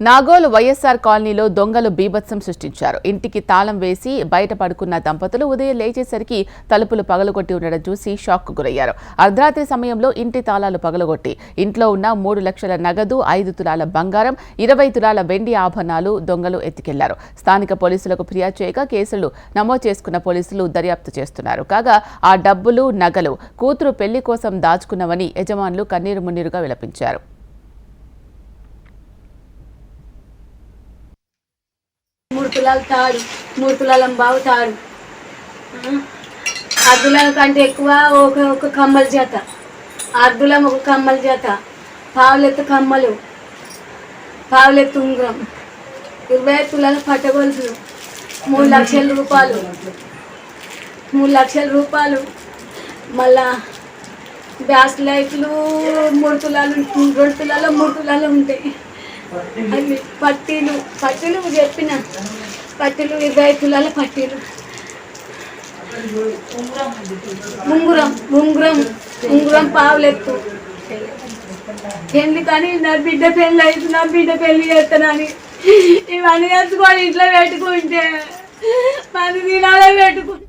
నాగోలు వైఎస్ఆర్ కాలనీలో దొంగలు బీభత్సం సృష్టించారు. ఇంటికి తాళం వేసి బయట పడుకున్న దంపతులు ఉదయం లేచేసరికి తలుపులు పగలగొట్టి ఉండడం చూసి షాక్ కు గురయ్యారు. అర్ధరాత్రి సమయంలో ఇంటి తాళాలు పగలగొట్టి ఇంట్లో ఉన్న 3 లక్షల నగదు, 5 తులాల బంగారం, 20 తులాల వెండి ఆభరణాలు దొంగలు ఎత్తుకెళ్లారు. స్థానిక పోలీసులకు ఫిర్యాదు చేయగా కేసులు నమోదు చేసుకున్న పోలీసులు దర్యాప్తు చేస్తున్నారు. కాగా ఆ డబ్బులు, నగలు కూతురు పెళ్లి కోసం దాచుకున్నవని యజమానులు కన్నీరు మున్నీరుగా విలపించారు. మూడు తులాల బావు తాడు, అర్ధులం కంటే ఎక్కువ ఒక కమ్మల చేత, అర్ధులం ఒక కమ్మల చేత, పావులెత్తు కమ్మలు, పావులెత్తు ఉంగరం, 25 తులాల పట్టగొలుసులు, 3 లక్షల రూపాయలు, 3 లక్షల రూపాయలు, మళ్ళా బ్యాస్ లైట్లు 3 తులాలు, 2 తులాలు 3 తులాలు ఉంటాయి. అవి పట్టీలు చెప్పిన పట్టీలు 25 తులాల పట్టీలు, ఉంగురం పావులెత్తు. పెళ్ళి కానీ నా బిడ్డ పెళ్ళి అయితే నా బిడ్డ పెళ్ళి చేస్తానని ఇవన్నీ తెచ్చుకొని ఇంట్లో పెట్టుకుంటే 10 దినాలే పెట్టుకుంటే